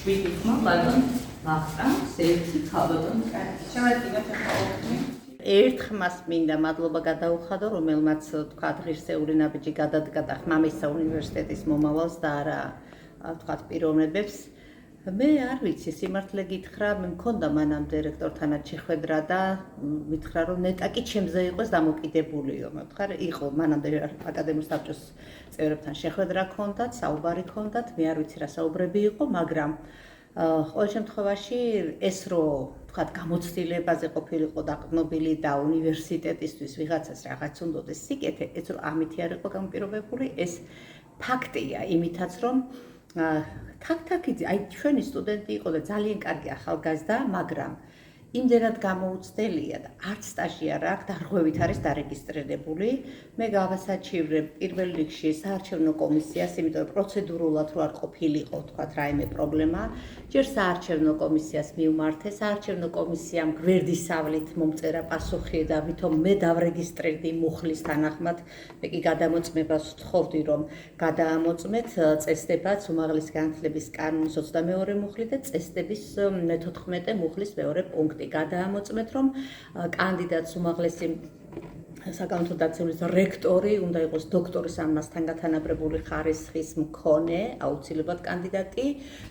7 ხმა ბატონ მახტანს, 1 ქალბატონ. შევადგინოთ ახლა 4. ერთ ხმას მინდა მადლობა გადაუხადო, რომელმაც თქვა ღირსეული ნაბიჯი გადადგა და ხმამისცა უნივერსიტეტის მომავალს და არა თქვა პიროვნებებს. მე არ ვიცი, სიმართლე გითხრა, მე მქონდა მანამდე რექტორთანაც შეხვედრა და მითხრა, რომ ნეტაკი ჩემზე იყოს დამოკიდებულიო. მე ვთქარ, იყო მანამდე აკადემიის საბჭოს წევრებთან შეხვედრა ჰქონდათ, საუბარი ჰქონდათ, მე არ ვიცი რა საუბრები იყო, მაგრამ ყოველ შემთხვევაში ეს რომ თქვა გამოცდილებაზე ყოფილიყო დაყრდნობილი და უნივერსიტეტისთვის ვიღაცას რაღაც უნდოდეს სიკეთე, ეს რომ ამით არ იყო განპირობებული, ეს ფაქტია, იმითაც რომ თაქ-თაქიძე, აი ჩვენი სტუდენტი იყო და ძალიან კარგი ახალგაზრდა, მაგრამ იმდენად გამოუცდელია და არც სტაჟი არ აქვს, დარღვევით არის დარეგისტრირებული. მე გავასაჩივრებ პირველ რიგში საარჩევნო კომისიას, იმიტომ რომ პროცედურულად რო არ ყოფილიყო, თქვათ რაიმე პრობლემა, ჯერ საარჩევნო კომისიას მივმართე, საარჩევნო კომისიამ გვერდისავლით მომწერა პასუხი და ვითომ მე დავრეგისტრირდი მუხლის თანახმად, მე კი გადამოწმებას ვთხოვდი, რომ გადაამოწმეთ წესდებაც უმაღლესი განათლების კანონის 22 მუხლი და წესდების მე-14 მუხლის მეორე პუნქტი. გადაამოწმეთ, რომ კანდიდატს უმაღლესი საკანონმდებლო დაცემის რექტორი უნდა იყოს დოქტორის ამასთან გათანაბრებული ხარისხის მქონე, აუცილებლად კანდიდატი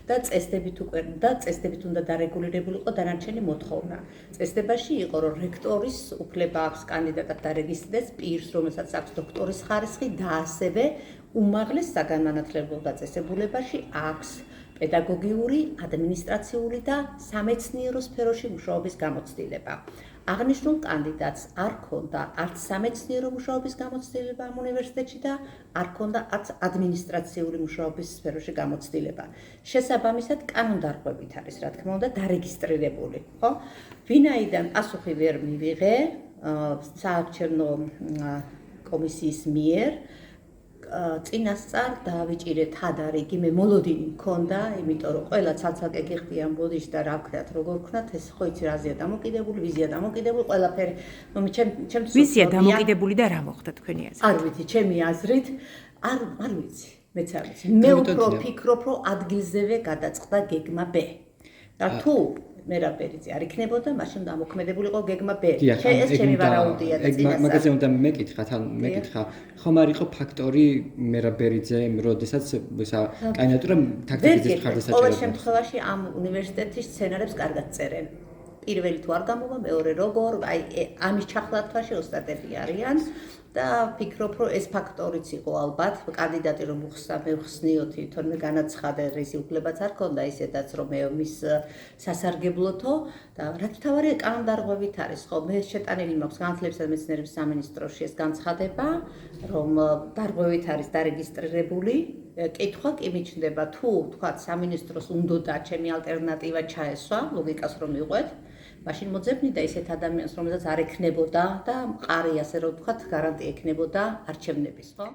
და წესდებით უნდა დარეგულირებული იყო დანარჩენი მოთხოვნა. წესდებაში იყო, რომ რექტორის უფლება აქვს კანდიდატად დარეგისტრდეს პირს, რომელსაც აქვს დოქტორის ხარისხი და ასევე უმაღლეს საგანმანათლებლო დაწესებულებაში აქვს პედაგოგიური, ადმინისტრაციული და სამეცნიერო სფეროში მუშაობის გამოცდილება. აღნიშნულ კანდიდატს არ ჰქონდა არც სამეცნიერო მუშაობის გამოცდილება ამ უნივერსიტეტში და არ ჰქონდა არც ადმინისტრაციული მუშაობის სფეროში გამოცდილება. შესაბამისად, კანონდარღვევით არის, რა თქმა უნდა, დარეგისტრირებული, ხო? ვინაიდან პასუხი ვერ მივიღე საარჩევნო კომისიის მიერ, წინასწარ დავიჭირე თადარიგი, მე მოლოდინი მქონდა, იმიტომ რომ ყველა ცალ-ცალკე გიხდიან ბოდიში და რა ვქნათ, როგორ ვქნათ, ეს ხო იცი რაზეა დამოკიდებული, ვიზია დამოკიდებული, ყველაფერი, ჩემთვის ვიზია დამოკიდებული და რა მოხდა თქვენი აზრით? არ ვიცი, ჩემი აზრით, არ ვიცი, მეც არ ვიცი. მე უფრო ვფიქრობ, რომ ადგილზევე გადაწყდა გეგმა B. და თუ მერაბერიძე არ იქნებოდა, მაშინ დამოქმედებულიყო გეგმა B. ეს ჩემი ვარაუდია და წინასწარ. მაგაზე უნდა მეკითხა, ხომ არ იყო ფაქტორი მერაბერიძე, როდესაც კანდიდატურა თაქ-თაქიძის მხარდას აჭერებდა. ყოველ შემთხვევაში ამ უნივერსიტეტის სცენარებს კარგად წერენ. პირველი თუ არ გამოვა, მეორე როგორ, აი ამის ჩახლართვაში ოსტატები არიან. და ვფიქრობ, რომ ეს ფაქტორიც იყო ალბათ, კანდიდატი რომ მეხსნიო თვითონ მე განაცხადე, რისი უფლებაც არ ქონდა ისედაც რომ მე მის სასარგებლოთო და რაც თავარია კანონდარღვევით არის, ხო, მე შეტანილი მაქვს განათლებისა და მეცნიერების სამინისტროში ეს განცხადება, რომ დარღვევით არის დარეგისტრირებული. კითხვა კი მიჩნდება, თუ თქვა სამინისტროს უნდოდა ჩემი ალტერნატივა ჩაესვა, ლოგიკას რომ მიყვეთ, მაშინ მოძებნი და ისეთ ადამიანს, რომელსაც არ ექნებოდა და მყარი ასე რომ ვთქვათ, გარანტია ექნებოდა არჩევნების, ხო?